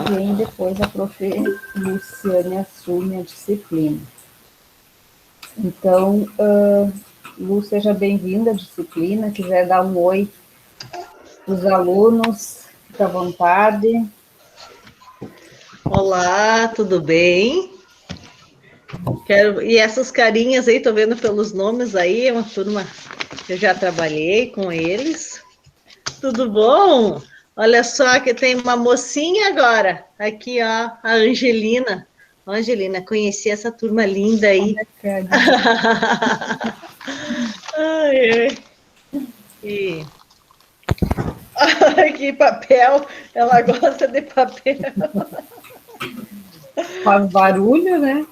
vem depois a prof. Luciane assume a disciplina. Então, Lu, seja bem-vinda à disciplina. Quiser dar um oi para os alunos, fica à vontade. Olá, tudo bem? E essas carinhas aí, tô vendo pelos nomes aí, é uma turma que eu já trabalhei com eles. Tudo bom? Olha só que tem uma mocinha agora, aqui ó, a Angelina. Angelina, conheci essa turma linda aí. Ai, ai. E... Ai, que papel, ela gosta de papel. Faz barulho, né?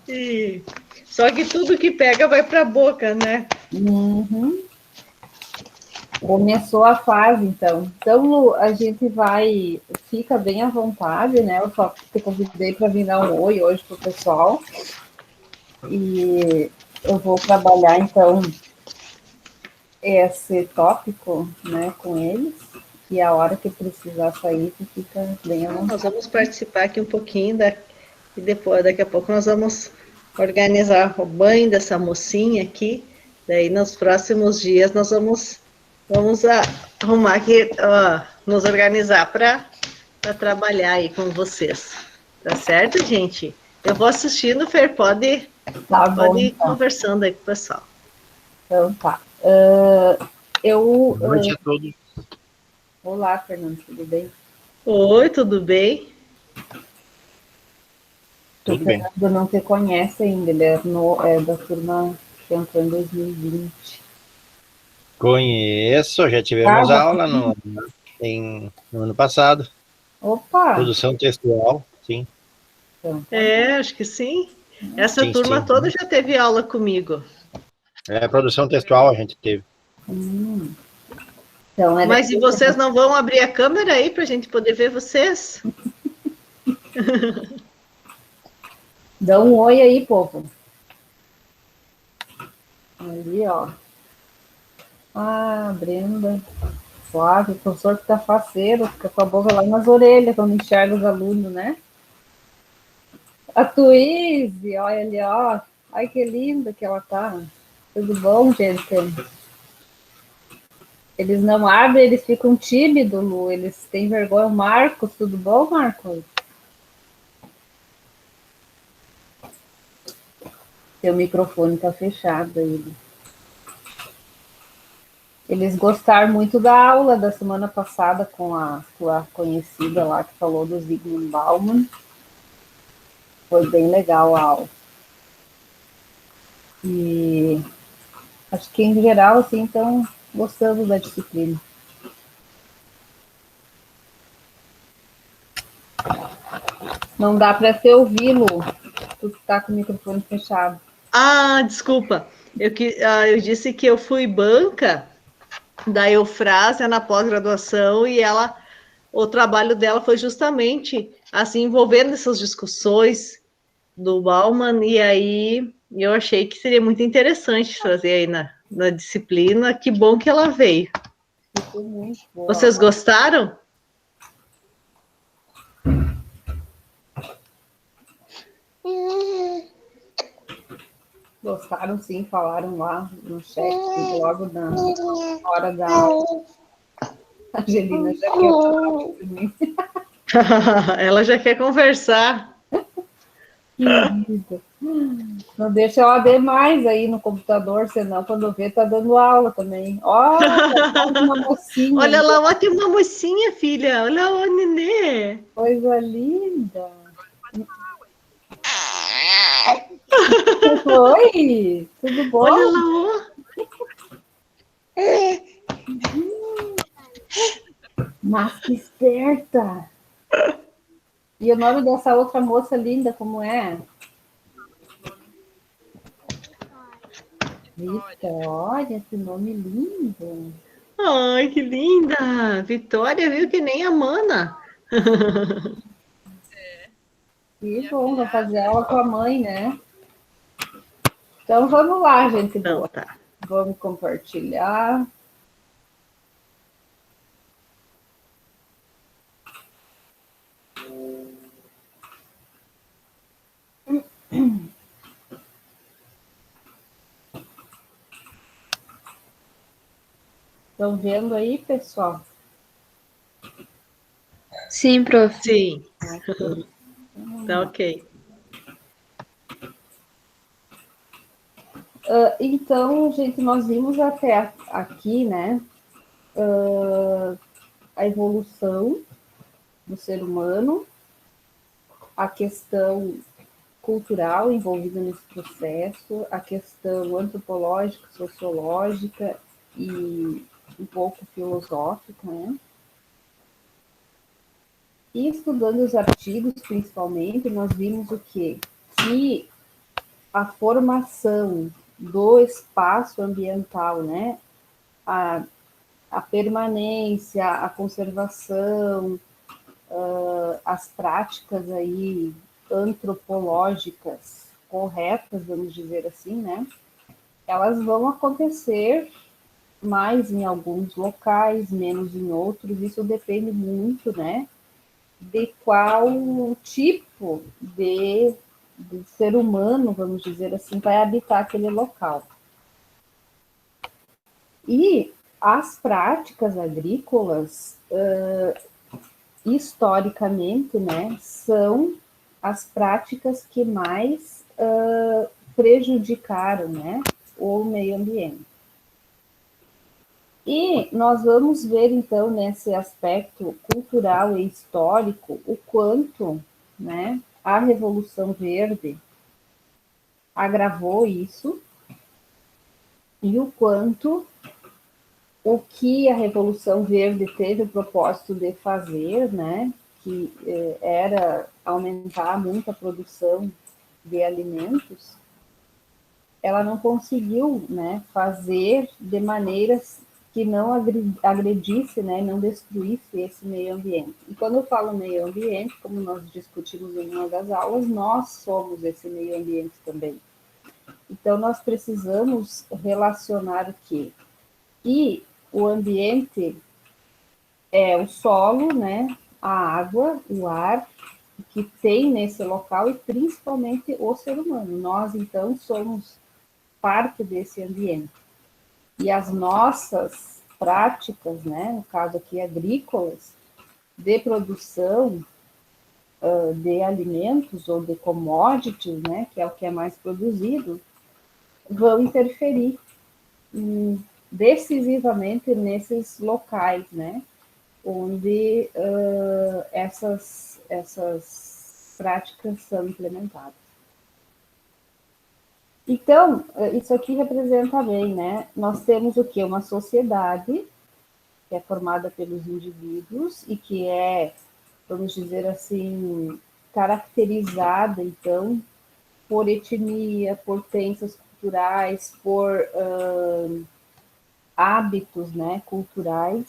E... Só que tudo que pega vai para a boca, né? Uhum. Começou a fase, então. Então, Lu, a gente vai, fica bem à vontade, né? Eu só te convidei para vir dar um oi hoje para o pessoal. E eu vou trabalhar, então, esse tópico, né, com eles. E a hora que precisar sair, tu fica bem à vontade. Nós vamos participar aqui um pouquinho e depois, daqui a pouco, nós vamos organizar o banho dessa mocinha aqui. Daí, nos próximos dias, nós vamos arrumar aqui, nos organizar para trabalhar aí com vocês. Tá certo, gente? Eu vou assistindo, Fer, pode Bom, ir então. conversando aí com o pessoal. Então, tá. Boa noite a todos. Olá, Fernando, tudo bem? Oi, tudo bem? Tudo bem. O Fernando não te conhece ainda, ele é da turma que entrou em 2020. Conheço, já tivemos aula no ano passado. Opa! Produção textual, sim. Então, Acho que sim. Essa Sim, turma sim. toda já teve aula comigo. Produção textual a gente teve. então Mas e vocês não vão abrir a câmera aí para a gente poder ver vocês? Dá um oi aí, povo. Ali, ó. Ah, Brenda. Flávio, o professor que tá faceiro, fica com a boca lá nas orelhas quando enxerga os alunos, né? A Tuíse, olha ali, ó. Ai, que linda que ela tá. Tudo bom, gente? Eles não abrem, eles ficam tímidos, Lu. Eles têm vergonha. O Marcos, tudo bom, Marcos? Seu microfone tá fechado aí. Eles gostaram muito da aula da semana passada com a sua conhecida lá que falou do Zygmunt Bauman. Foi bem legal a aula. E acho que em geral, assim, estão gostando da disciplina. Não dá para te ouvir, Lu. Tu tá com o microfone fechado. Ah, desculpa. Eu disse que eu fui banca da Eufrásia na pós-graduação e o trabalho dela foi justamente assim envolvendo essas discussões do Bauman e aí eu achei que seria muito interessante trazer aí na disciplina. Que bom que ela veio. Ficou muito boa. Vocês gostaram? Gostaram, sim, falaram lá no chat, logo na hora da aula. A Angelina já quer falar de mim. Ela já quer conversar. Querida. Não deixa ela ver mais aí no computador, senão quando vê, tá dando aula também. Olha, uma mocinha. Olha lá, ó, tem uma mocinha, filha. Olha o nenê. Coisa linda. Oi, tudo bom? Olha lá, ó. Mas que esperta. E o nome dessa outra moça linda, como é? Vitória, esse nome lindo. Ai, que linda. Vitória, viu que nem a Mana. Que bom, vai fazer aula com a mãe, né? Então vamos lá, gente boa. Então, tá. Vamos compartilhar. Estão vendo aí, pessoal? Sim, prof. Sim, Ok. tá ok. Então, gente, nós vimos até aqui, né, a evolução do ser humano, a questão cultural envolvida nesse processo, a questão antropológica, sociológica e um pouco filosófica, né? E estudando os artigos, principalmente, nós vimos o quê? Que a formação do espaço ambiental, né? A permanência, a conservação, as práticas aí antropológicas corretas, vamos dizer assim, né? Elas vão acontecer mais em alguns locais, menos em outros. Isso depende muito, né? De qual tipo de ser humano, vamos dizer assim, vai habitar aquele local. E as práticas agrícolas, historicamente, né, são as práticas que mais prejudicaram, né, o meio ambiente. E nós vamos ver, então, nesse aspecto cultural e histórico, o quanto, né, a Revolução Verde agravou isso e o quanto o que a Revolução Verde teve o propósito de fazer, né, que era aumentar muito a produção de alimentos, ela não conseguiu, né, fazer de maneiras que não agredisse, né, não destruísse esse meio ambiente. E quando eu falo meio ambiente, como nós discutimos em uma das aulas, nós somos esse meio ambiente também. Então, nós precisamos relacionar o quê? Que o ambiente é o solo, né, a água, o ar que tem nesse local e principalmente o ser humano. Nós, então, somos parte desse ambiente. E as nossas práticas, né, no caso aqui agrícolas, de produção de alimentos ou de commodities, né, que é o que é mais produzido, vão interferir decisivamente nesses locais, né, onde essas práticas são implementadas. Então, isso aqui representa bem, né? Nós temos o quê? Uma sociedade que é formada pelos indivíduos e que é, vamos dizer assim, caracterizada, então, por etnia, por crenças culturais, por hábitos, né, culturais,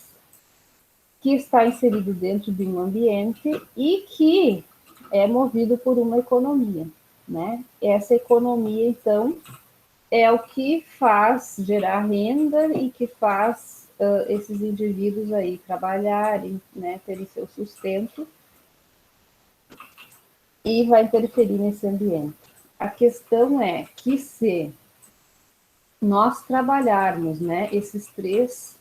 que está inserido dentro de um ambiente e que é movido por uma economia, né? Essa economia, então, é o que faz gerar renda e que faz esses indivíduos aí trabalharem, né, terem seu sustento e vai interferir nesse ambiente. A questão é que se nós trabalharmos, né, esses três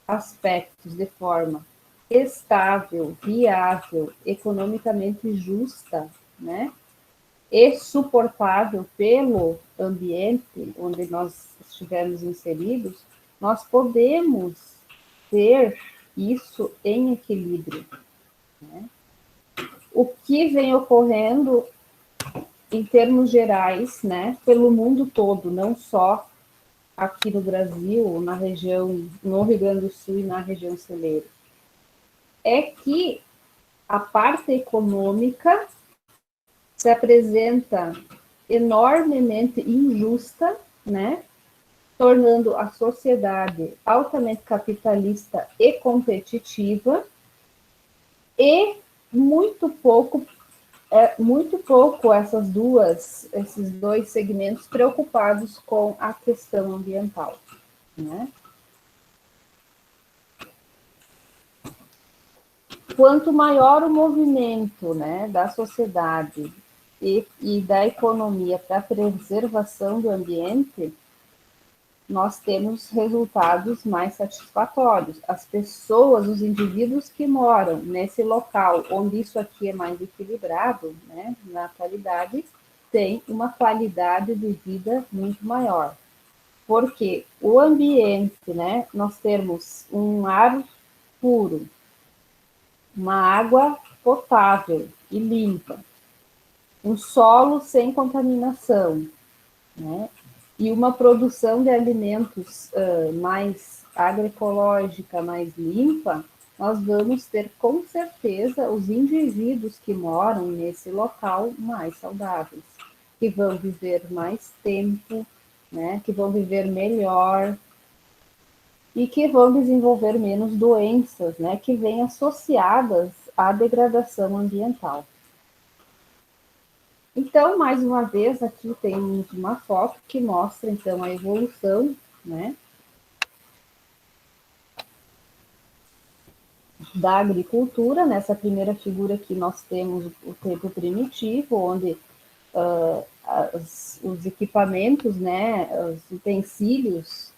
aspectos de forma estável, viável, economicamente justa, né, e suportável pelo ambiente onde nós estivermos inseridos, nós podemos ter isso em equilíbrio, né? O que vem ocorrendo em termos gerais, né, pelo mundo todo, não só aqui no Brasil, na região, no Rio Grande do Sul e na região celeira, é que a parte econômica se apresenta enormemente injusta, né? Tornando a sociedade altamente capitalista e competitiva e muito pouco esses dois segmentos preocupados com a questão ambiental, né? Quanto maior o movimento, né, da sociedade e da economia para a preservação do ambiente, nós temos resultados mais satisfatórios. As pessoas, os indivíduos que moram nesse local onde isso aqui é mais equilibrado, né, na atualidade, têm uma qualidade de vida muito maior. Porque o ambiente, né, nós temos um ar puro, uma água potável e limpa, um solo sem contaminação, né? E uma produção de alimentos mais agroecológica, mais limpa, nós vamos ter com certeza os indivíduos que moram nesse local mais saudáveis, que vão viver mais tempo, né? Que vão viver melhor e que vão desenvolver menos doenças, né? Que vêm associadas à degradação ambiental. Então, mais uma vez, aqui temos uma foto que mostra, então, a evolução, né, da agricultura. Nessa primeira figura aqui nós temos o tempo primitivo, onde os equipamentos, né, os utensílios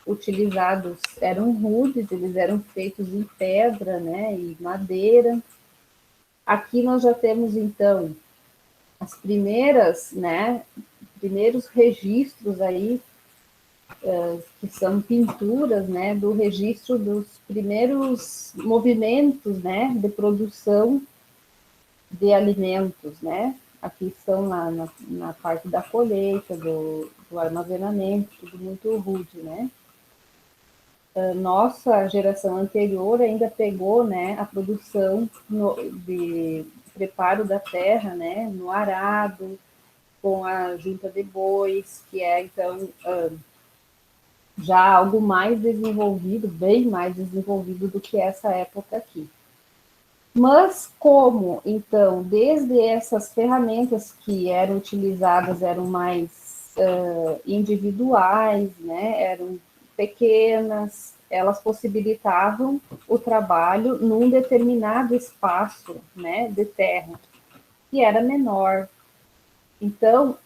utilizados eram rudes, eles eram feitos em pedra, né, e madeira. Aqui nós já temos, então, as primeiras, né, primeiros registros aí, que são pinturas, né, do registro dos primeiros movimentos, né, de produção de alimentos, né. Aqui estão na parte da colheita, do armazenamento, tudo muito rude, né. Nossa geração anterior ainda pegou, né, a produção de preparo da terra, né, no arado, com a junta de bois, que é, então, já algo mais desenvolvido, bem mais desenvolvido do que essa época aqui. Mas como, então, desde essas ferramentas que eram utilizadas eram mais individuais, né, eram pequenas, elas possibilitavam o trabalho num determinado espaço, né, de terra, que era menor. Então,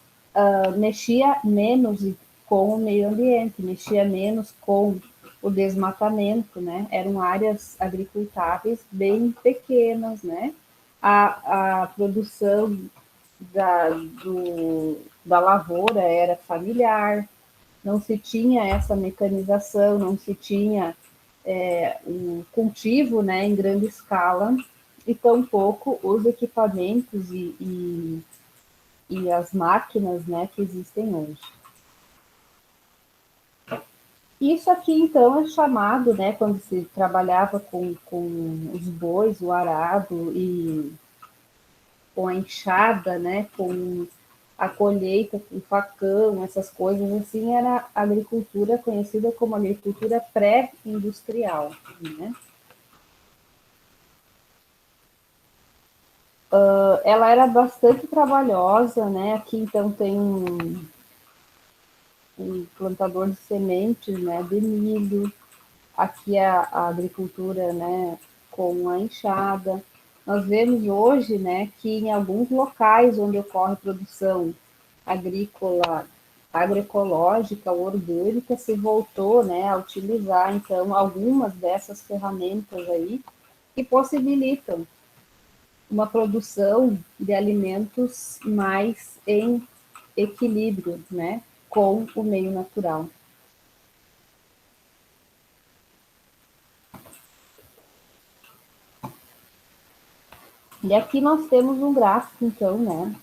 mexia menos com o meio ambiente, mexia menos com o desmatamento, né? Eram áreas agricultáveis bem pequenas, né? A produção da lavoura era familiar, não se tinha essa mecanização, não se tinha um cultivo, né, em grande escala, e tampouco os equipamentos e as máquinas, né, que existem hoje. Isso aqui, então, é chamado, né, quando se trabalhava com os bois, o arado e com a enxada, né, com a colheita, com o facão, essas coisas assim, era agricultura conhecida como agricultura pré-industrial, né. Ela era bastante trabalhosa, né, aqui então tem um plantador de sementes, né, de milho, aqui a agricultura, né, com a enxada. Nós vemos hoje, né, que em alguns locais onde ocorre produção agrícola, agroecológica, orgânica, se voltou, né, a utilizar, então, algumas dessas ferramentas aí que possibilitam uma produção de alimentos mais em equilíbrio, né, com o meio natural. E aqui nós temos um gráfico, então, né,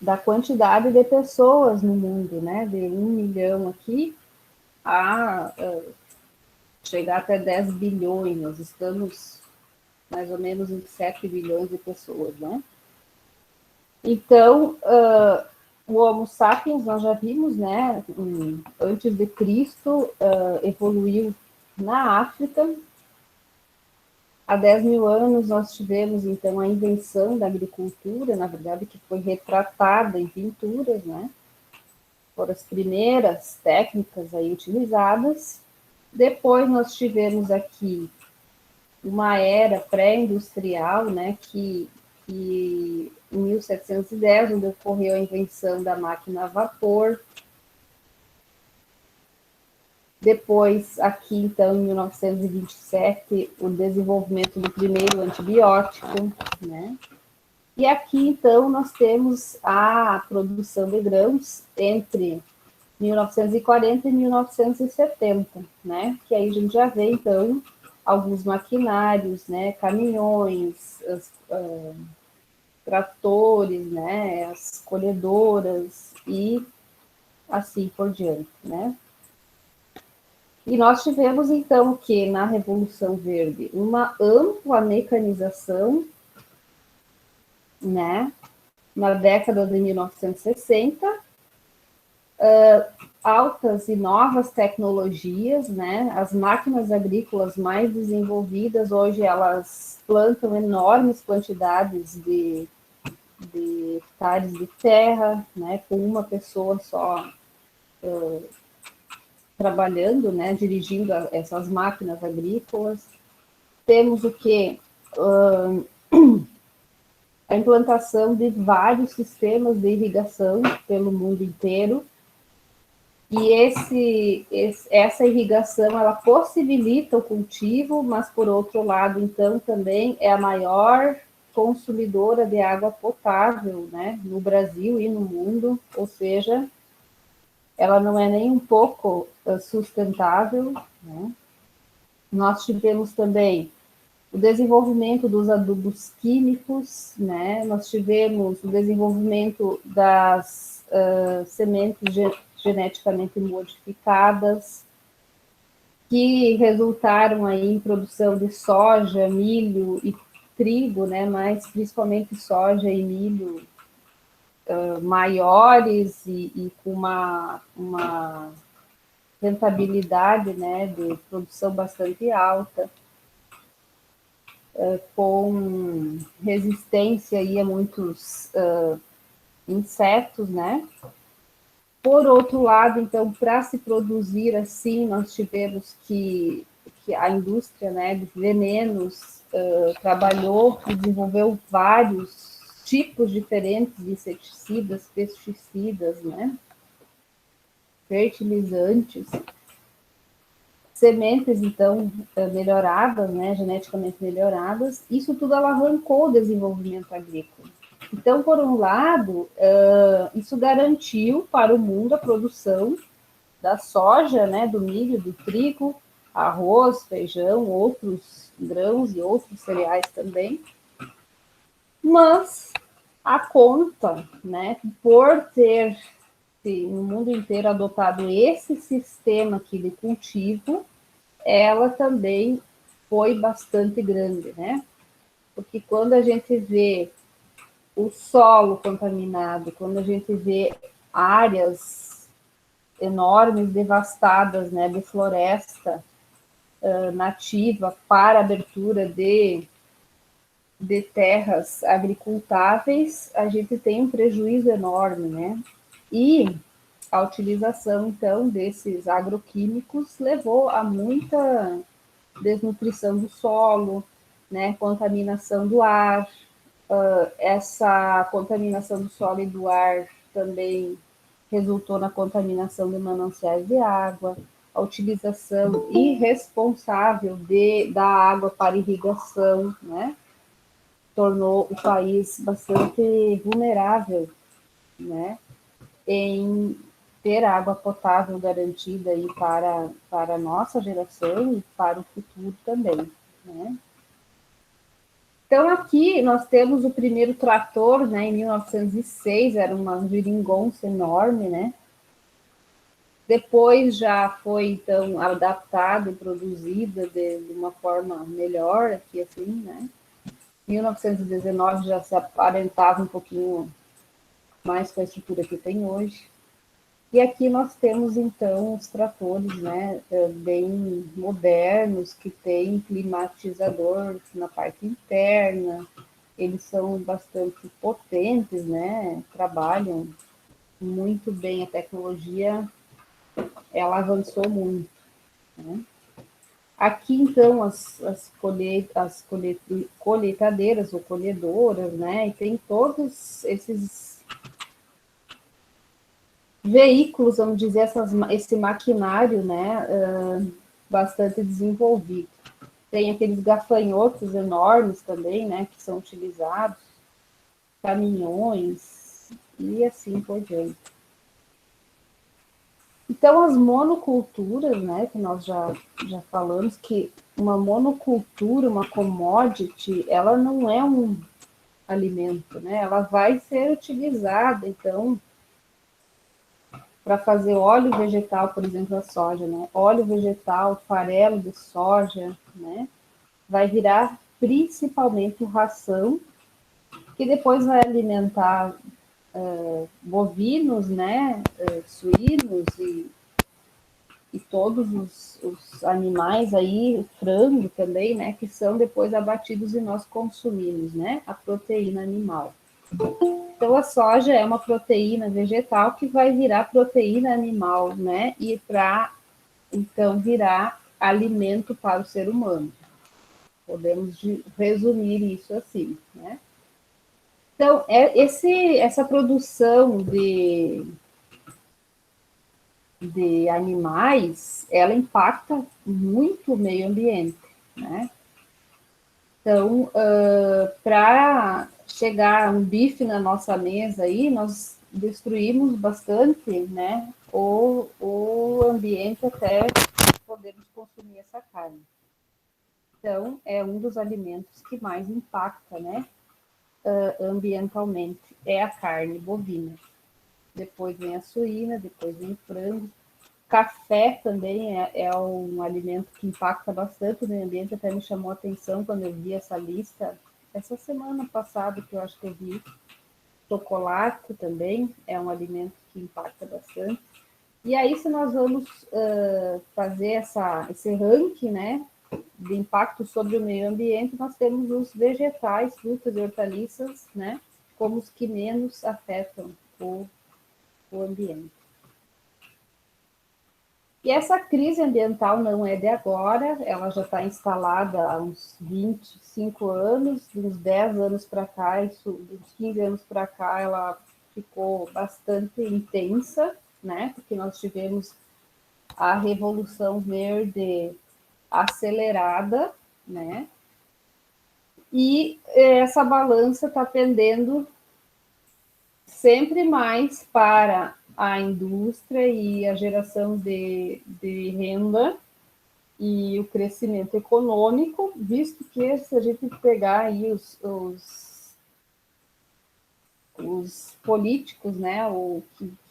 da quantidade de pessoas no mundo, né, de 1 milhão aqui a chegar até 10 bilhões, nós estamos mais ou menos em 7 bilhões de pessoas, né. Então, o Homo sapiens, nós já vimos, né, antes de Cristo, evoluiu na África. Há 10 mil anos nós tivemos, então, a invenção da agricultura, na verdade, que foi retratada em pinturas, né? Foram as primeiras técnicas aí utilizadas. Depois nós tivemos aqui uma era pré-industrial, né? Que em 1710, onde ocorreu a invenção da máquina a vapor. Depois, aqui, então, em 1927, o desenvolvimento do primeiro antibiótico, né? E aqui, então, nós temos a produção de grãos entre 1940 e 1970, né? Que aí a gente já vê, então, alguns maquinários, né? Caminhões, tratores, né? As colhedoras e assim por diante, né? E nós tivemos, então, que na Revolução Verde, uma ampla mecanização, né? Na década de 1960, altas e novas tecnologias, né? As máquinas agrícolas mais desenvolvidas, hoje elas plantam enormes quantidades de hectares de terra, né? Com uma pessoa só trabalhando, né? Dirigindo essas máquinas agrícolas. Temos o que? A implantação de vários sistemas de irrigação pelo mundo inteiro. E essa irrigação, ela possibilita o cultivo, mas, por outro lado, então, também é a maior consumidora de água potável, né, no Brasil e no mundo, ou seja, ela não é nem um pouco sustentável, né? Nós tivemos também o desenvolvimento dos adubos químicos, né? Nós tivemos o desenvolvimento das sementes geneticamente modificadas, que resultaram aí em produção de soja, milho e trigo, né? Mas principalmente soja e milho maiores e com uma rentabilidade, né, de produção bastante alta, com resistência aí a muitos insetos, né? Por outro lado, então, para se produzir assim, nós tivemos que a indústria, né, de venenos trabalhou e desenvolveu vários tipos diferentes de inseticidas, pesticidas, né, fertilizantes, sementes, então, melhoradas, né, geneticamente melhoradas. Isso tudo alavancou o desenvolvimento agrícola. Então, por um lado, isso garantiu para o mundo a produção da soja, né, do milho, do trigo, arroz, feijão, outros grãos e outros cereais também. Mas a conta, né, por ter no mundo inteiro adotado esse sistema aqui de cultivo, ela também foi bastante grande, né? Porque quando a gente vê o solo contaminado, quando a gente vê áreas enormes devastadas, né, de floresta nativa para abertura de terras agricultáveis, a gente tem um prejuízo enorme, né? E a utilização, então, desses agroquímicos levou a muita desnutrição do solo, né, contaminação do ar. Essa contaminação do solo e do ar também resultou na contaminação de mananciais de água, a utilização irresponsável da água para irrigação, né, tornou o país bastante vulnerável, né, em ter água potável garantida aí para a nossa geração e para o futuro também, né. Então, aqui nós temos o primeiro trator, né, em 1906, era uma geringonça enorme, né. Depois já foi, então, adaptado e produzida de uma forma melhor, aqui assim, né. Em 1919 já se aparentava um pouquinho mais com a estrutura que tem hoje. E aqui nós temos, então, os tratores, né, bem modernos, que têm climatizador na parte interna, eles são bastante potentes, né, trabalham muito bem, a tecnologia, ela avançou muito, né. Aqui, então, as colheitadeiras ou colhedoras, né, e tem todos esses veículos, vamos dizer, esse maquinário, né, bastante desenvolvido. Tem aqueles gafanhotos enormes também, né, que são utilizados, caminhões e assim por diante. Então, as monoculturas, né, que nós já falamos, que uma monocultura, uma commodity, ela não é um alimento, né, ela vai ser utilizada, então, para fazer óleo vegetal, por exemplo, a soja, né, óleo vegetal, farelo de soja, né, vai virar principalmente ração, que depois vai alimentar bovinos, né, suínos e todos os animais aí, frango também, né, que são depois abatidos e nós consumimos, né, a proteína animal. Então, a soja é uma proteína vegetal que vai virar proteína animal, né, e para, então, virar alimento para o ser humano. Podemos resumir isso assim, né. Então, essa produção de animais, ela impacta muito o meio ambiente, né? Então, para chegar um bife na nossa mesa aí, nós destruímos bastante, né, o ambiente até podermos consumir essa carne. Então, é um dos alimentos que mais impacta, né, ambientalmente, é a carne bovina. Depois vem a suína, depois vem o frango. Café também é um alimento que impacta bastante o meio ambiente, até me chamou a atenção quando eu vi essa lista, essa semana passada que eu acho que eu vi. Chocolate também é um alimento que impacta bastante. E aí, se nós vamos fazer esse ranking, né, de impacto sobre o meio ambiente, nós temos os vegetais, frutas e hortaliças, né, como os que menos afetam o ambiente. E essa crise ambiental não é de agora, ela já está instalada há uns 25 anos, de uns 10 anos para cá, uns 15 anos para cá, ela ficou bastante intensa, né? Porque nós tivemos a Revolução Verde acelerada, né? E essa balança está pendendo sempre mais para a indústria e a geração de renda e o crescimento econômico, visto que se a gente pegar aí os políticos, né,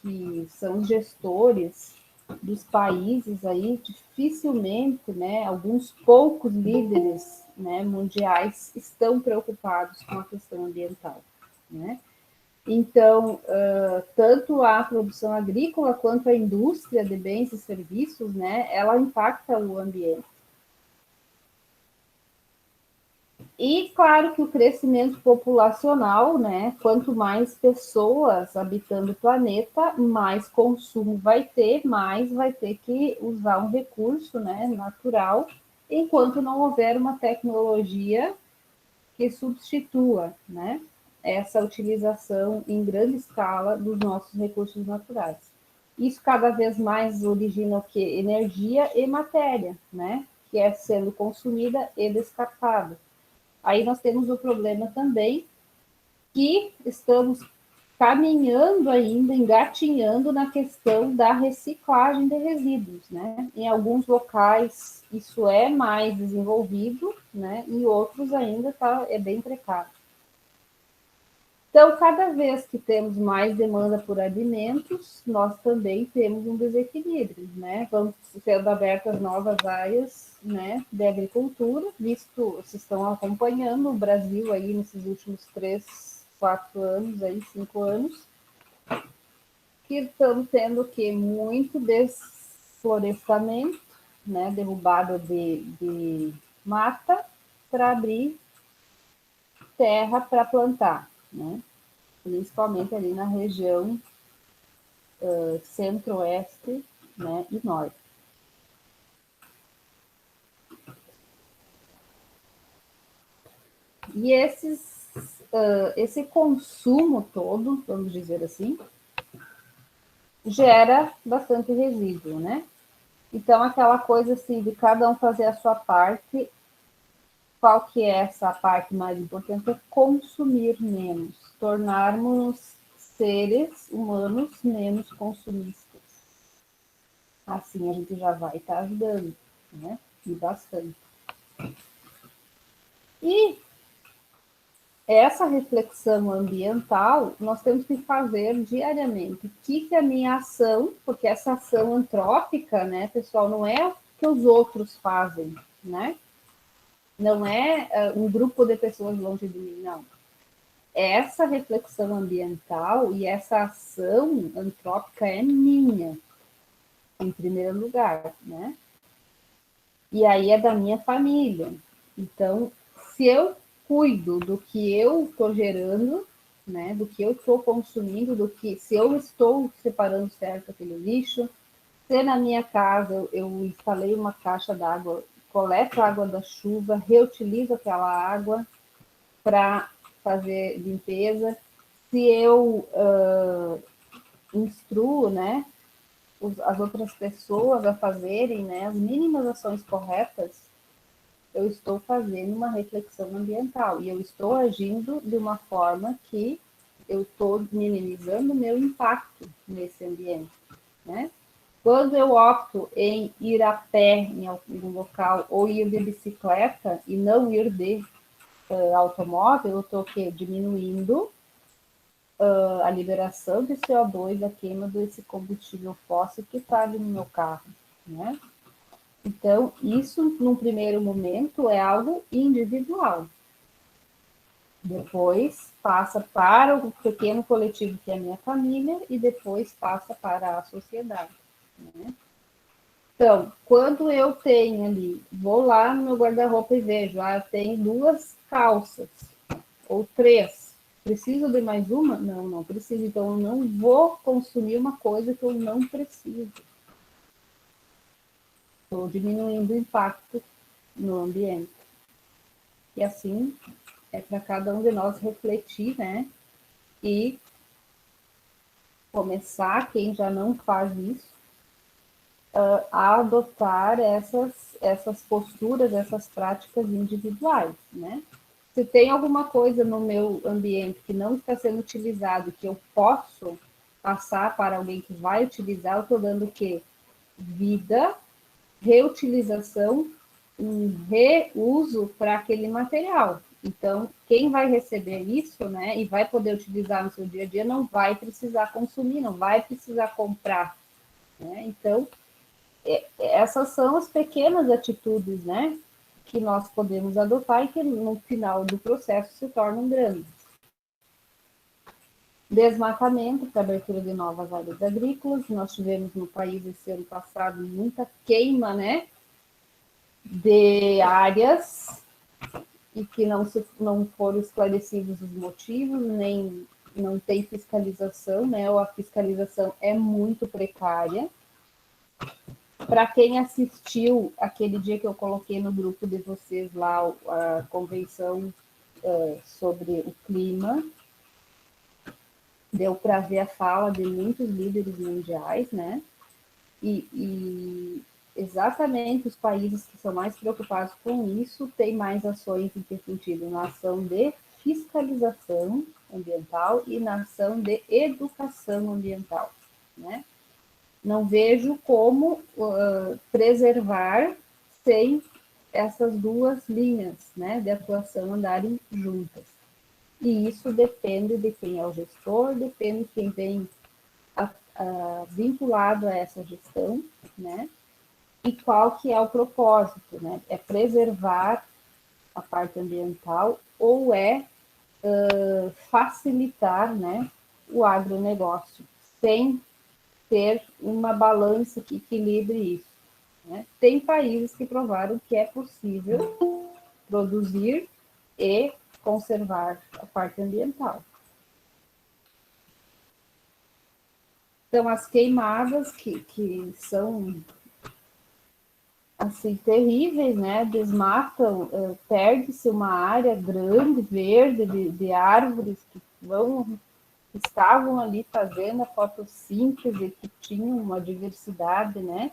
que são gestores dos países aí, dificilmente, né, alguns poucos líderes, né, mundiais estão preocupados com a questão ambiental, né? Então, tanto a produção agrícola quanto a indústria de bens e serviços, né, ela impacta o ambiente. E claro que o crescimento populacional, né, quanto mais pessoas habitando o planeta, mais consumo vai ter, mais vai ter que usar um recurso, né, natural, enquanto não houver uma tecnologia que substitua, né, essa utilização em grande escala dos nossos recursos naturais. Isso cada vez mais origina o quê? Energia e matéria, né, que é sendo consumida e descartada. Aí nós temos o problema também que estamos caminhando ainda, engatinhando na questão da reciclagem de resíduos, né? Em alguns locais isso é mais desenvolvido, né? Em outros ainda é bem precário. Então, cada vez que temos mais demanda por alimentos, nós também temos um desequilíbrio, né? Vamos sendo abertas novas áreas, né, de agricultura, visto, vocês estão acompanhando o Brasil aí nesses últimos 3, 4 anos, aí, 5 anos, que estamos tendo que muito desflorestamento, né, derrubada de mata para abrir terra para plantar, né? Principalmente ali na região centro-oeste, né, e norte. E esse consumo todo, vamos dizer assim, gera bastante resíduo, né? Então, aquela coisa assim, de cada um fazer a sua parte, qual que é essa parte mais importante? É consumir menos, tornarmos seres humanos menos consumistas. Assim a gente já vai estar ajudando, né? E bastante. E essa reflexão ambiental nós temos que fazer diariamente. O que a minha ação, porque essa ação antrópica, né, pessoal, não é o que os outros fazem, né? Não é um grupo de pessoas longe de mim, não. Essa reflexão ambiental e essa ação antrópica é minha, em primeiro lugar, né? E aí é da minha família. Então, se eu cuido do que eu estou gerando, né, do que eu estou consumindo, do que se eu estou separando certo aquele lixo, se na minha casa eu instalei uma caixa d'água, coleto a água da chuva, reutilizo aquela água para fazer limpeza, se eu instruo, né, as outras pessoas a fazerem, né, as mínimas ações corretas, eu estou fazendo uma reflexão ambiental e eu estou agindo de uma forma que eu estou minimizando o meu impacto nesse ambiente, né? Quando eu opto em ir a pé em algum local ou ir de bicicleta e não ir de automóvel, eu estou diminuindo a liberação de CO2 da queima desse combustível fóssil que está ali no meu carro, né? Então, isso, num primeiro momento, é algo individual. Depois passa para o pequeno coletivo, que é a minha família, e depois passa para a sociedade, né? Então, quando eu tenho ali, vou lá no meu guarda-roupa e vejo, eu tenho 2 calças, ou 3. Preciso de mais uma? Não, não preciso. Então, eu não vou consumir uma coisa que eu não preciso. Estou diminuindo o impacto no ambiente. E assim é para cada um de nós refletir, né? E começar, quem já não faz isso, a adotar essas posturas, essas práticas individuais, né? Se tem alguma coisa no meu ambiente que não está sendo utilizado, que eu posso passar para alguém que vai utilizar, eu estou dando o quê? Vida, reutilização, um reuso para aquele material. Então, quem vai receber isso, né, e vai poder utilizar no seu dia a dia, não vai precisar consumir, não vai precisar comprar, né? Então, essas são as pequenas atitudes, né, que nós podemos adotar e que no final do processo se tornam grandes. Desmatamento para abertura de novas áreas agrícolas. Nós tivemos no país esse ano passado muita queima, né, de áreas e que não foram esclarecidos os motivos, nem não tem fiscalização, né, ou a fiscalização é muito precária. Para quem assistiu aquele dia que eu coloquei no grupo de vocês lá, a convenção sobre o clima, deu para ver a fala de muitos líderes mundiais, né? E exatamente os países que são mais preocupados com isso têm mais ações em que sentido? Na ação de fiscalização ambiental e na ação de educação ambiental, né? Não vejo como preservar sem essas duas linhas, né, de atuação andarem juntas. E isso depende de quem é o gestor, depende de quem vem vinculado a essa gestão, né, e qual que é o propósito, né? É preservar a parte ambiental ou é facilitar, né, o agronegócio, sem ter uma balança que equilibre isso, né? Tem países que provaram que é possível produzir e conservar a parte ambiental. Então, as queimadas que são assim terríveis, né? Desmatam, perde-se uma área grande, verde, de árvores que vão estavam ali fazendo a fotossíntese, que tinham uma diversidade, né,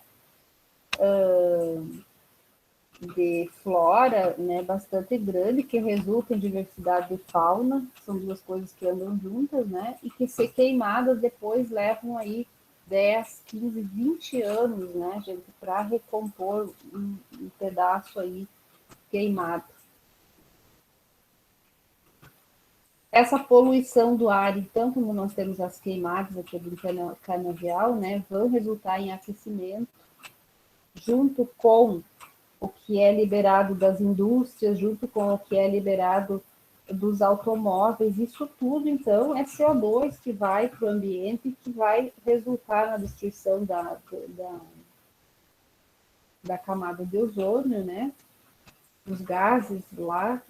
de flora, né, bastante grande, que resulta em diversidade de fauna, são duas coisas que andam juntas, né, e que ser queimadas depois levam aí 10, 15, 20 anos, né, gente, para recompor um pedaço aí queimado. Essa poluição do ar, então, como nós temos as queimadas aqui do canavial, né, vão resultar em aquecimento, junto com o que é liberado das indústrias, junto com o que é liberado dos automóveis, isso tudo, então, é CO2 que vai para o ambiente e que vai resultar na destruição da camada de ozônio, né? Os gases lá,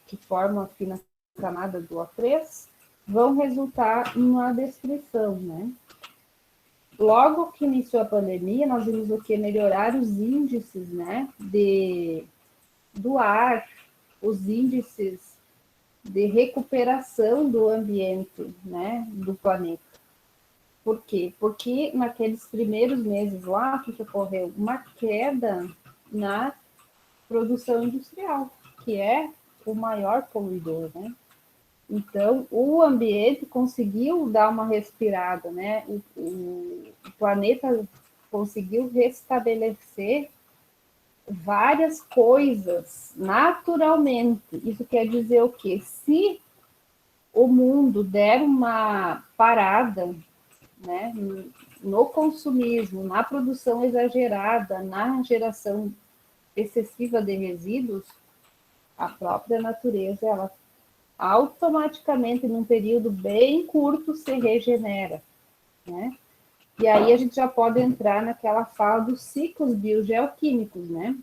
que formam a fina camada do O3, vão resultar em uma destruição, né? Logo que iniciou a pandemia, nós vimos o que? Melhorar os índices, né, do ar, os índices de recuperação do ambiente, né, do planeta. Por quê? Porque naqueles primeiros meses lá, o que ocorreu? Uma queda na produção industrial, que é o maior poluidor, né? Então, o ambiente conseguiu dar uma respirada, né? O planeta conseguiu restabelecer várias coisas naturalmente. Isso quer dizer o quê? Se o mundo der uma parada, né, no consumismo, na produção exagerada, na geração excessiva de resíduos, a própria natureza, ela automaticamente, num período bem curto, se regenera, né? E aí a gente já pode entrar naquela fala dos ciclos biogeoquímicos, né?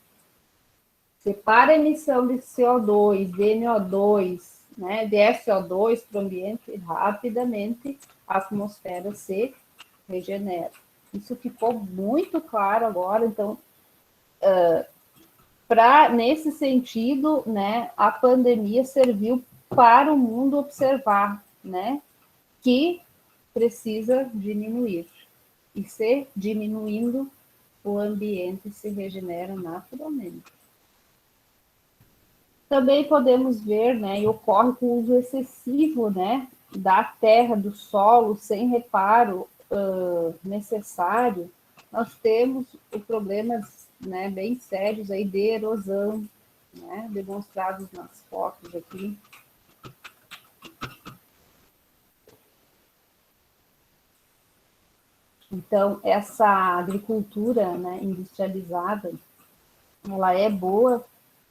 Separa a emissão de CO2, de NO2, né, de SO2 para o ambiente, rapidamente a atmosfera se regenera. Isso ficou muito claro agora, então, nesse sentido, né, a pandemia serviu para o mundo observar, né, que precisa diminuir. E se diminuindo, o ambiente se regenera naturalmente. Também podemos ver, né, e ocorre com o uso excessivo, né, da terra, do solo, sem reparo necessário, nós temos problemas, né, bem sérios aí de erosão, né, demonstrados nas fotos aqui. Então, essa agricultura, né, industrializada, ela é boa,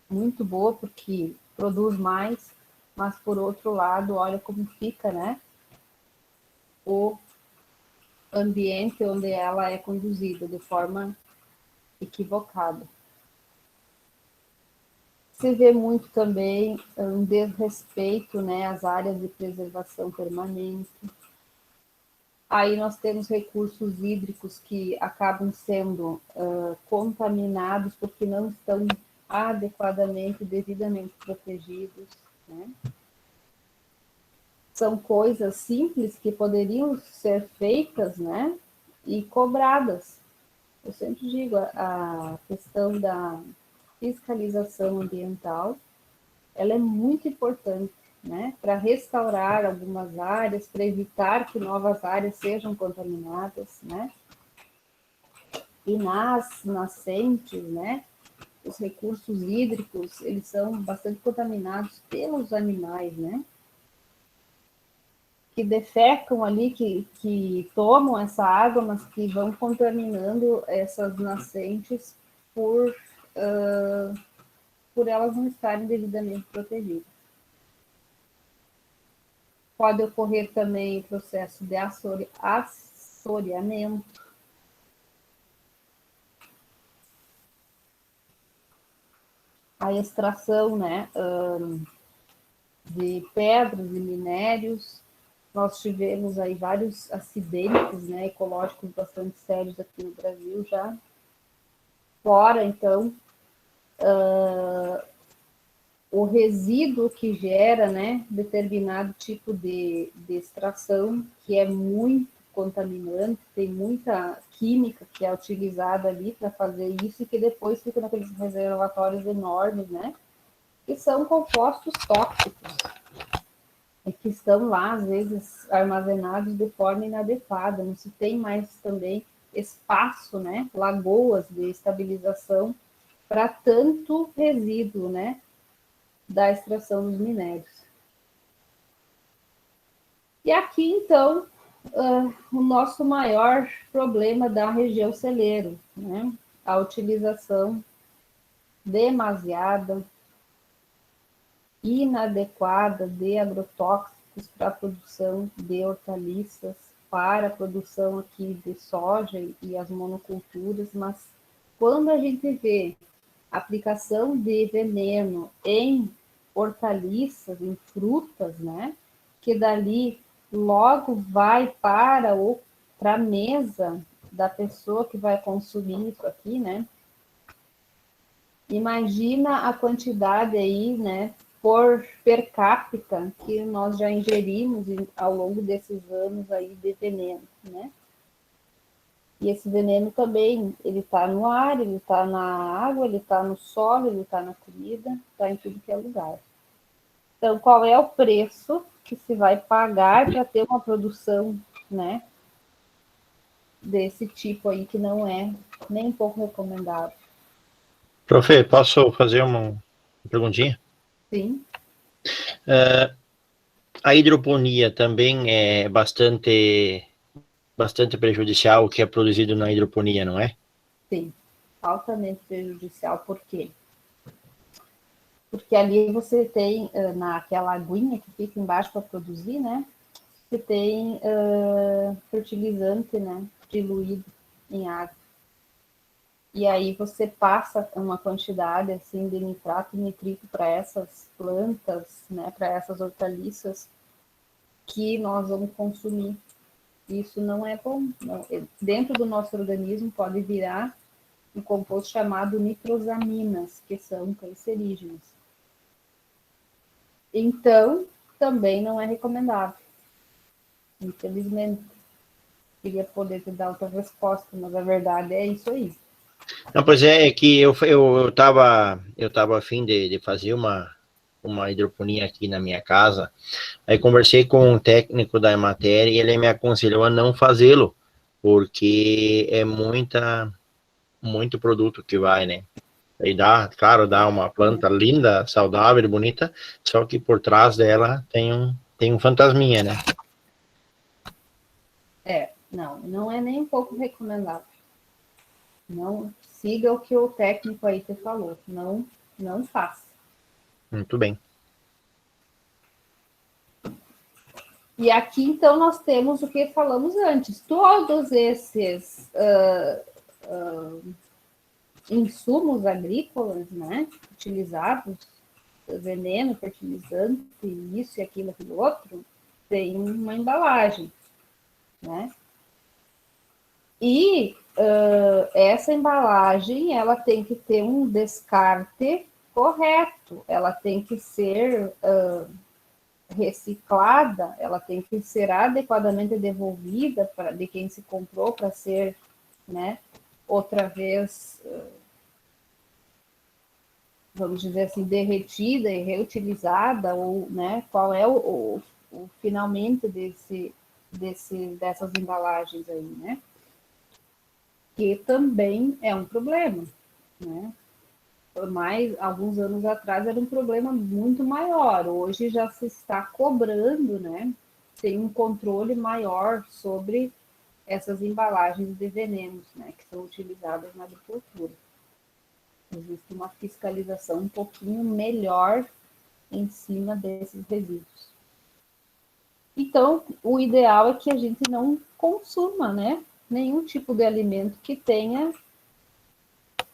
muito boa, porque produz mais, mas, por outro lado, olha como fica, né, o ambiente onde ela é conduzida de forma equivocada. Se vê muito também um desrespeito, né, às áreas de preservação permanente. Aí nós temos recursos hídricos que acabam sendo contaminados porque não estão adequadamente, devidamente protegidos, né? São coisas simples que poderiam ser feitas, né, e cobradas. Eu sempre digo, a questão da fiscalização ambiental, ela é muito importante, né, para restaurar algumas áreas, para evitar que novas áreas sejam contaminadas, né, e nas nascentes, né, os recursos hídricos, eles são bastante contaminados pelos animais, né, que defecam ali, que tomam essa água, mas que vão contaminando essas nascentes por elas não estarem devidamente protegidas. Pode ocorrer também o processo de assoreamento, a extração, né, de pedras e minérios. Nós tivemos aí vários acidentes, né, ecológicos bastante sérios aqui no Brasil já. Fora, então, o resíduo que gera, né, determinado tipo de extração, que é muito contaminante, tem muita química que é utilizada ali para fazer isso, e que depois fica naqueles reservatórios enormes, né, que são compostos tóxicos, e que estão lá, às vezes, armazenados de forma inadequada, não se tem mais também espaço, né, lagoas de estabilização para tanto resíduo, né, da extração dos minérios. E aqui, então, o nosso maior problema da região celeiro, né? A utilização demasiada, inadequada de agrotóxicos para a produção de hortaliças, para a produção aqui de soja e as monoculturas, mas quando a gente vê aplicação de veneno em hortaliças, em frutas, né? Que dali logo vai para a mesa da pessoa que vai consumir isso aqui, né? Imagina a quantidade aí, né, per capita que nós já ingerimos ao longo desses anos aí de veneno, né? E esse veneno também, ele está no ar, ele está na água, ele está no solo, ele está na comida, está em tudo que é lugar. Então, qual é o preço que se vai pagar para ter uma produção, né, desse tipo aí, que não é nem um pouco recomendável? Profe, posso fazer uma perguntinha? Sim. A hidroponia também é bastante prejudicial o que é produzido na hidroponia, não é? Sim, altamente prejudicial. Por quê? Porque ali você tem, naquela aguinha que fica embaixo para produzir, né? Você tem fertilizante, né? Diluído em água. E aí você passa uma quantidade assim de nitrato e nitrito para essas plantas, né? Para essas hortaliças que nós vamos consumir. Isso não é bom. Não. Dentro do nosso organismo pode virar um composto chamado nitrosaminas, que são cancerígenas. Então, também não é recomendável. Infelizmente, queria poder te dar outra resposta, mas a verdade é isso aí. Não, pois é que eu tava a fim de fazer uma hidroponia aqui na minha casa. Aí conversei com um técnico da matéria e ele me aconselhou a não fazê-lo, porque é muito produto que vai, né? Aí claro, dá uma planta linda, saudável, bonita, só que por trás dela tem um fantasminha, né? Não é nem um pouco recomendável. Não siga o que o técnico aí te falou. Não faça. Muito bem. E aqui, então, nós temos o que falamos antes. Todos esses insumos agrícolas, né, utilizados, veneno, fertilizante, isso e aquilo, aquilo outro, tem uma embalagem, né? E essa embalagem, ela tem que ter um descarte correto, ela tem que ser reciclada, ela tem que ser adequadamente devolvida de quem se comprou para ser, né, outra vez, vamos dizer assim, derretida e reutilizada, ou, né, qual é o finalmente dessas embalagens aí, né? Que também é um problema, né? Alguns anos atrás era um problema muito maior, hoje já se está cobrando, né? Tem um controle maior sobre essas embalagens de venenos, né? Que são utilizadas na agricultura. Existe uma fiscalização um pouquinho melhor em cima desses resíduos. Então, o ideal é que a gente não consuma, né? Nenhum tipo de alimento que tenha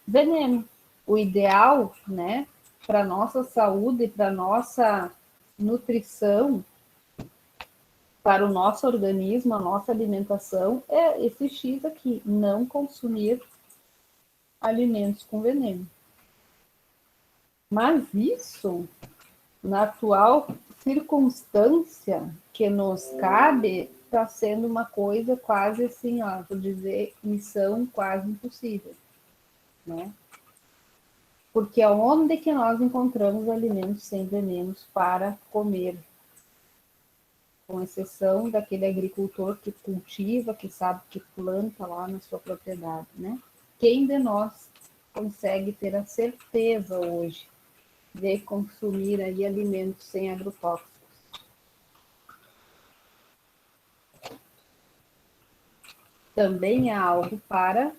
veneno. O ideal, né, para nossa saúde, para nossa nutrição, para o nosso organismo, a nossa alimentação, é esse X aqui, não consumir alimentos com veneno. Mas isso, na atual circunstância que nos cabe, está sendo uma coisa quase assim, ó, vou dizer, missão quase impossível, né? Porque aonde que nós encontramos alimentos sem venenos para comer? Com exceção daquele agricultor que cultiva, que sabe que planta lá na sua propriedade, né? Quem de nós consegue ter a certeza hoje de consumir aí alimentos sem agrotóxicos? Também é algo para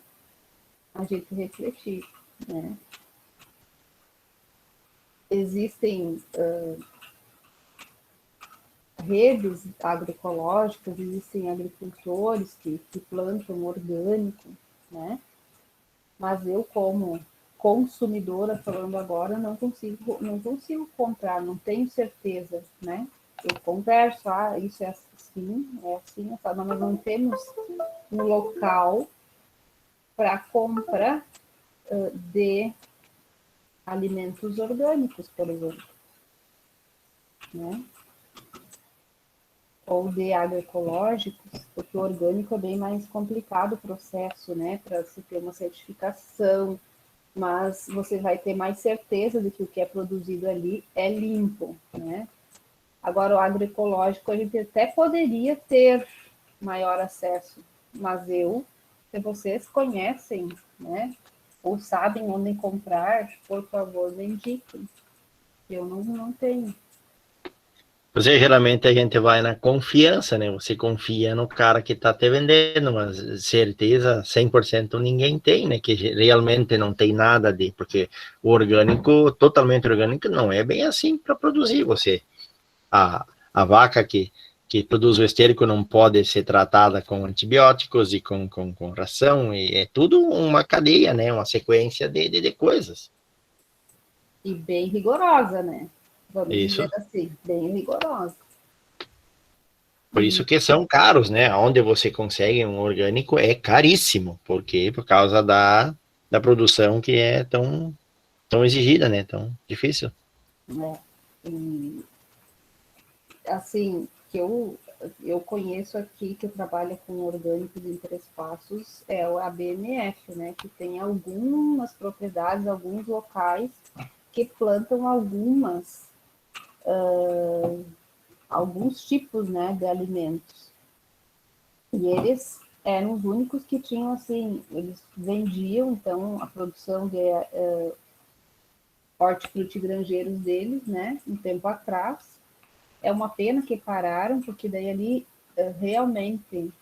a gente refletir, né? Existem redes agroecológicas, existem agricultores que plantam orgânico, né? Mas eu, como consumidora, falando agora, não consigo comprar, não tenho certeza, né? Eu converso, isso é assim, mas não temos um local para compra de alimentos orgânicos, por exemplo, né? Ou de agroecológicos, porque o orgânico é bem mais complicado o processo, né? Para se ter uma certificação, mas você vai ter mais certeza de que o que é produzido ali é limpo, né? Agora, o agroecológico, a gente até poderia ter maior acesso, mas se vocês conhecem, né, ou sabem onde comprar, por favor, me indiquem. Eu não tenho. Você geralmente a gente vai na confiança, né? Você confia no cara que está te vendendo, mas certeza 100% ninguém tem, né? Que realmente não tem nada de, porque o orgânico, totalmente orgânico, não é bem assim para produzir. A vaca que produz o estérico não pode ser tratada com antibióticos e com ração, e é tudo uma cadeia, né? Uma sequência de coisas. E bem rigorosa, né? Vamos dizer Isso. assim, bem rigorosa. Por isso que são caros, né? Onde você consegue um orgânico é caríssimo. Por quê? Por causa da produção que é tão exigida, né? Tão difícil. Né? E, assim, que eu conheço aqui, que trabalha com orgânicos em Três Passos, é o ABMF, né? Que tem algumas propriedades, alguns locais que plantam alguns tipos, né, de alimentos. E eles eram os únicos que tinham, assim, eles vendiam, então, a produção de hortifruti grangeiros deles, né, um tempo atrás. É uma pena que pararam, porque daí ali realmente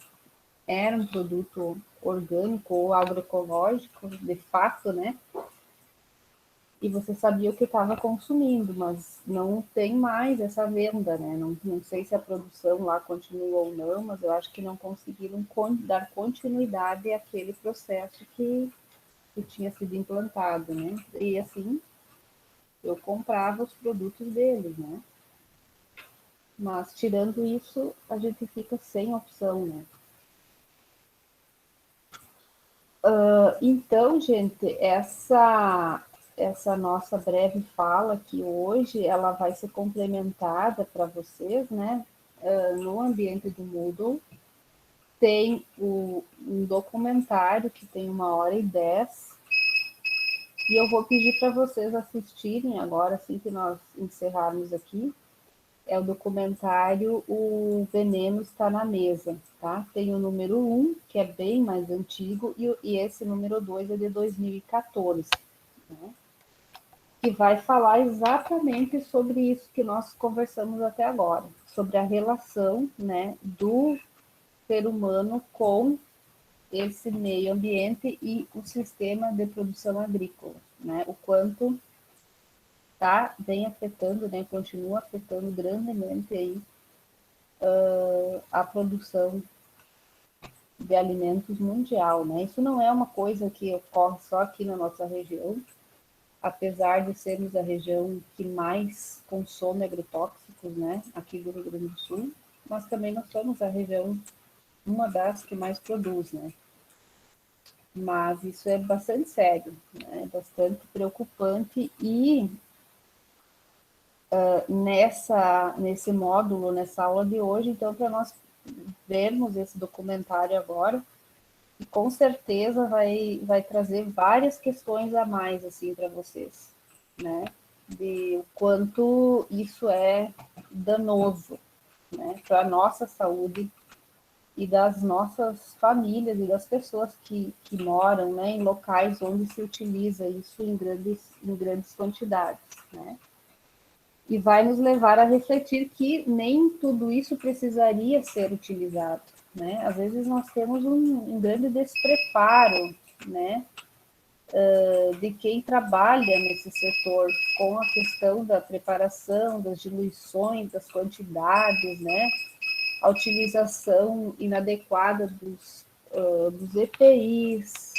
era um produto orgânico ou agroecológico, de fato, né, e você sabia o que estava consumindo, mas não tem mais essa venda, né? Não sei se a produção lá continua ou não, mas eu acho que não conseguiram dar continuidade àquele processo que tinha sido implantado, né? E assim, eu comprava os produtos deles, né? Mas tirando isso, a gente fica sem opção, né? Então, gente, essa nossa breve fala aqui hoje, ela vai ser complementada para vocês, né? No ambiente do Moodle, tem um documentário que tem 1h10, e eu vou pedir para vocês assistirem agora, assim que nós encerrarmos aqui. É o documentário O Veneno Está na Mesa, tá? Tem o número 1, que é bem mais antigo, e esse número 2 é de 2014, né? Que vai falar exatamente sobre isso que nós conversamos até agora, sobre a relação, né, do ser humano com esse meio ambiente e o sistema de produção agrícola, né? O quanto vem afetando, né, continua afetando grandemente aí a produção de alimentos mundial, né? Isso não é uma coisa que ocorre só aqui na nossa região, apesar de sermos a região que mais consome agrotóxicos, né, aqui do Rio Grande do Sul, mas também nós somos a região, uma das que mais produz, né? Mas isso é bastante sério, né? Bastante preocupante, e nesse módulo, nessa aula de hoje, então, para nós vermos esse documentário agora, e com certeza vai trazer várias questões a mais, assim, para vocês, né? De o quanto isso é danoso, né, para a nossa saúde e das nossas famílias e das pessoas que moram, né, em locais onde se utiliza isso em grandes quantidades, né? E vai nos levar a refletir que nem tudo isso precisaria ser utilizado, né? Às vezes nós temos um grande despreparo, né, de quem trabalha nesse setor com a questão da preparação, das diluições, das quantidades, né? A utilização inadequada dos EPIs,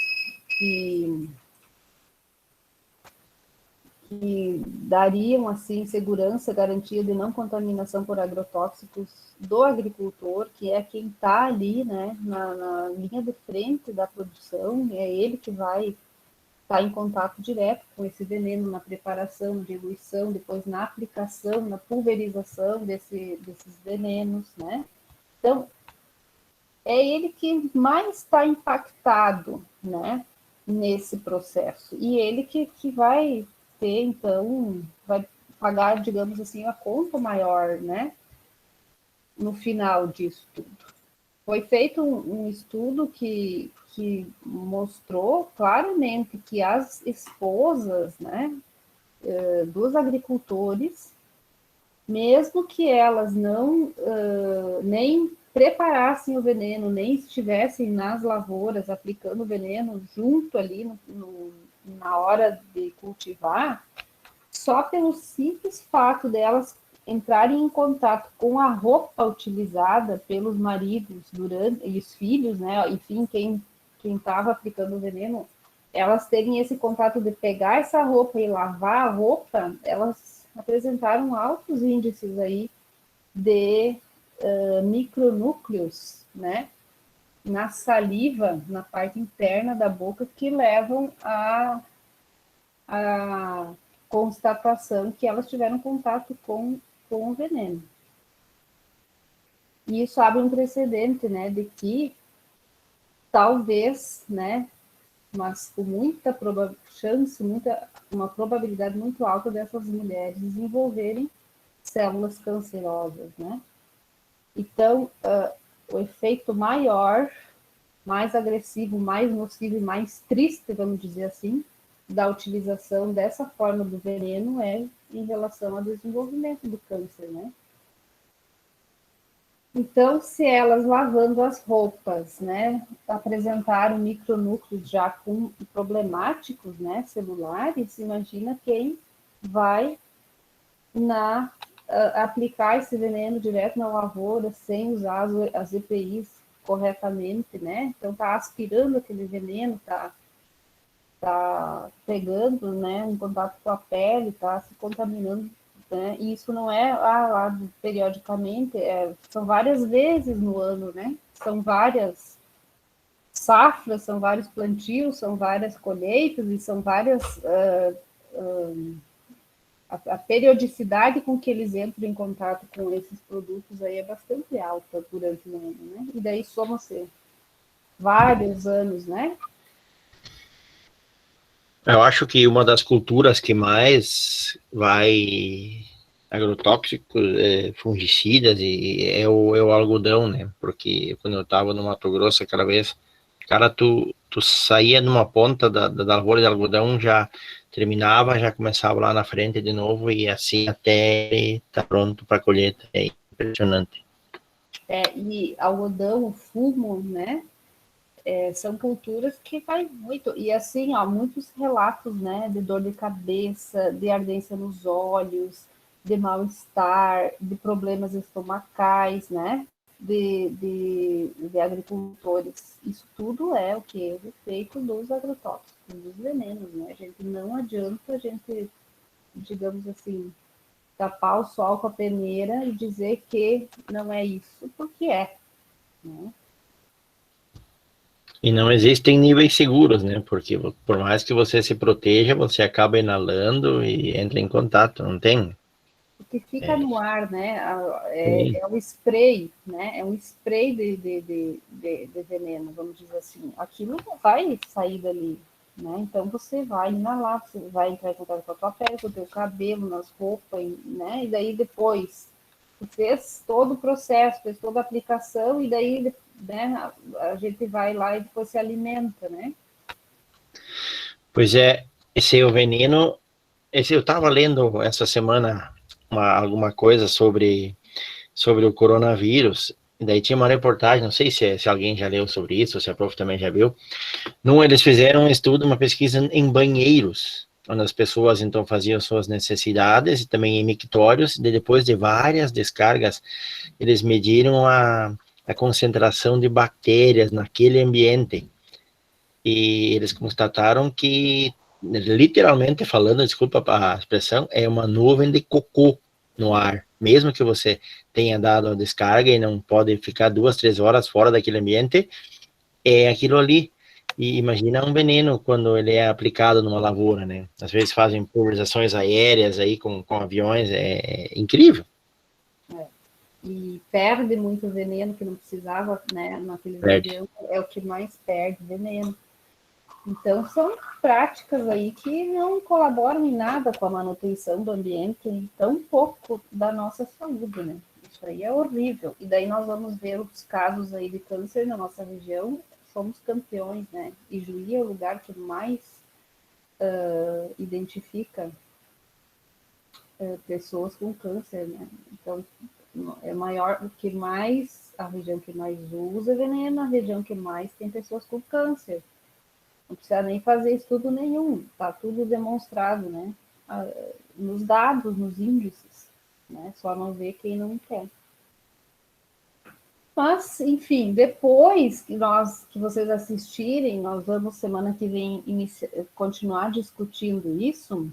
que dariam, assim, segurança, garantia de não contaminação por agrotóxicos do agricultor, que é quem está ali, né, na linha de frente da produção, é ele que vai estar em contato direto com esse veneno na preparação, diluição, depois na aplicação, na pulverização desses venenos, né? Então, é ele que mais está impactado, né, nesse processo. E ele que vai ter, então, vai pagar, digamos assim, a conta maior, né, no final disso tudo. Foi feito um estudo que mostrou claramente que as esposas, né, dos agricultores, mesmo que elas não nem preparassem o veneno, nem estivessem nas lavouras aplicando o veneno junto ali na hora de cultivar, só pelo simples fato delas entrarem em contato com a roupa utilizada pelos maridos e os filhos, né? Enfim, quem estava aplicando o veneno, elas terem esse contato de pegar essa roupa e lavar a roupa, elas apresentaram altos índices aí de micronúcleos, né, na saliva, na parte interna da boca, que levam a constatação que elas tiveram contato com o veneno. E isso abre um precedente, né, de que talvez, né, mas com muita chance, uma probabilidade muito alta dessas mulheres desenvolverem células cancerosas, né? Então, o efeito maior, mais agressivo, mais nocivo e mais triste, vamos dizer assim, da utilização dessa forma do veneno é em relação ao desenvolvimento do câncer, né? Então, se elas lavando as roupas, né, apresentaram micronúcleos já problemáticos, né, celulares, imagina quem vai aplicar esse veneno direto na lavoura sem usar as EPIs corretamente, né? Então tá aspirando aquele veneno, tá pegando, né, em contato com a pele, tá se contaminando, né? E isso não é periodicamente, são várias vezes no ano, né? São várias safras, são vários plantios, são várias colheitas e são várias a periodicidade com que eles entram em contato com esses produtos aí é bastante alta durante o ano, né? E daí soma-se vários anos, né? Eu acho que uma das culturas que mais vai agrotóxicos, fungicidas, e é o algodão, né? Porque quando eu estava no Mato Grosso aquela vez, cara, tu saía numa ponta da lavoura de algodão, já terminava, já começava lá na frente de novo, e assim até estar pronto para a colheita. É impressionante. E algodão, o fumo, né? São culturas que vai muito, e assim, ó, muitos relatos, né, de dor de cabeça, de ardência nos olhos, de mal-estar, de problemas estomacais, né, de agricultores. Isso tudo é o que? O efeito dos agrotóxicos, dos venenos, né, gente? Não adianta a gente, digamos assim, tapar o sol com a peneira e dizer que não é isso, porque é, né? E não existem níveis seguros, né? Porque por mais que você se proteja, você acaba inalando e entra em contato, não tem? O que fica no ar, né? Sim. É o spray, né? É um spray de veneno, vamos dizer assim. Aquilo não vai sair dali, né? Então você vai inalar, você vai entrar em contato com a tua pele, com o teu cabelo, nas roupas, né? E daí depois tu fez todo o processo, fez toda a aplicação, e daí, né, a gente vai lá e depois se alimenta, né? Pois é, esse é o veneno. Eu estava lendo essa semana alguma coisa sobre o coronavírus. E daí tinha uma reportagem, não sei se alguém já leu sobre isso, ou se a prof também já viu. Eles fizeram um estudo, uma pesquisa em banheiros, onde as pessoas então faziam suas necessidades e também em mictórios. E depois de várias descargas, eles mediram a concentração de bactérias naquele ambiente. E eles constataram que, literalmente falando, desculpa a expressão, é uma nuvem de cocô no ar. Mesmo que você tenha dado a descarga e não pode ficar 2, 3 horas fora daquele ambiente, é aquilo ali. E imagina um veneno quando ele é aplicado numa lavoura, né? Às vezes fazem pulverizações aéreas aí com aviões, é incrível. E perde muito veneno que não precisava, né? Naqueles Perde. aviões é o que mais perde veneno. Então, são práticas aí que não colaboram em nada com a manutenção do ambiente, e tão pouco da nossa saúde, né? Isso aí é horrível. E daí nós vamos ver os casos aí de câncer na nossa região, somos campeões, né? E Juí é o lugar que mais identifica pessoas com câncer, né? Então, é maior, o que mais, a região que mais usa veneno, a região que mais tem pessoas com câncer. Não precisa nem fazer estudo nenhum, está tudo demonstrado, né? Nos dados, nos índices, né? Só não vê quem não quer. Mas, enfim, depois que vocês assistirem, nós vamos semana que vem continuar discutindo isso,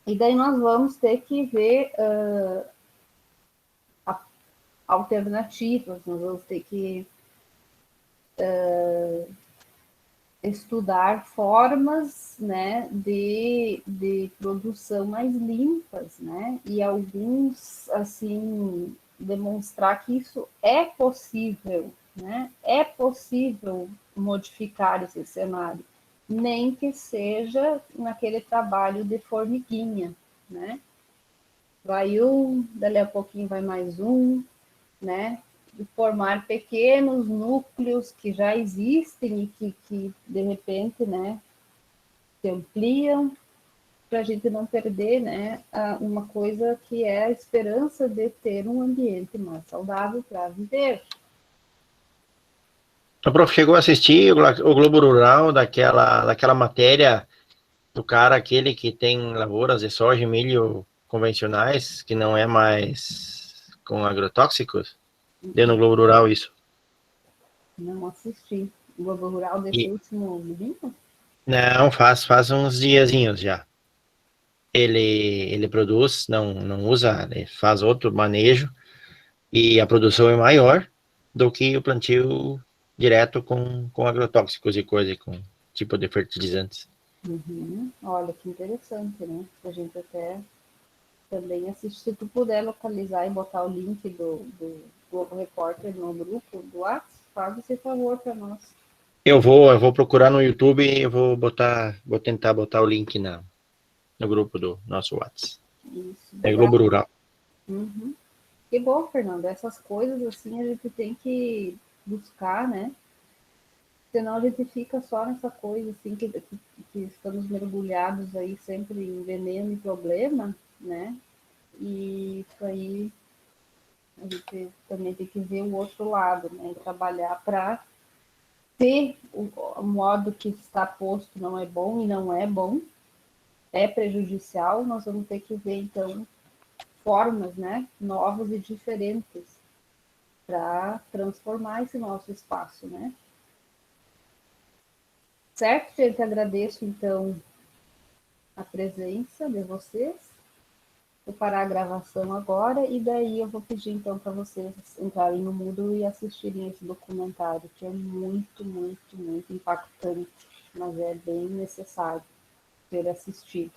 e daí nós vamos ter que ver alternativas, nós vamos ter que estudar formas, né, de produção mais limpas, né, e alguns, assim, demonstrar que isso é possível, né, é possível modificar esse cenário, nem que seja naquele trabalho de formiguinha, né, vai um, dali a pouquinho vai mais um, né, de formar pequenos núcleos que já existem e que de repente, né, se ampliam, para a gente não perder, né, uma coisa que é a esperança de ter um ambiente mais saudável para viver. O prof chegou a assistir o Globo Rural daquela matéria do cara aquele que tem lavouras de soja e milho convencionais, que não é mais com agrotóxicos? Deu no Globo Rural isso. Não assisti. O Globo Rural desse E último vídeo? não, faz uns diazinhos já. Ele produz, não usa, ele faz outro manejo e a produção é maior do que o plantio direto com agrotóxicos e coisa, com tipo de fertilizantes. Uhum. Olha que interessante, né? A gente até também assiste. Se tu puder localizar e botar o link do Globo Repórter no grupo do WhatsApp, faz esse favor para nós. Eu vou procurar no YouTube e eu vou tentar botar o link no grupo do nosso WhatsApp. Isso, É pra... Globo Rural. Uhum. Que bom, Fernando. Essas coisas assim a gente tem que buscar, né? Senão a gente fica só nessa coisa assim que estamos mergulhados aí sempre em veneno e problema, né? E isso aí a gente também tem que ver o outro lado, né? E trabalhar para ter o modo que está posto não é bom e não é bom, é prejudicial, nós vamos ter que ver então formas, né, novas e diferentes para transformar esse nosso espaço, né? Certo, gente? Agradeço então a presença de vocês. Vou parar a gravação agora e daí eu vou pedir então para vocês entrarem no Moodle e assistirem esse documentário, que é muito, muito, muito impactante, mas é bem necessário ser assistido.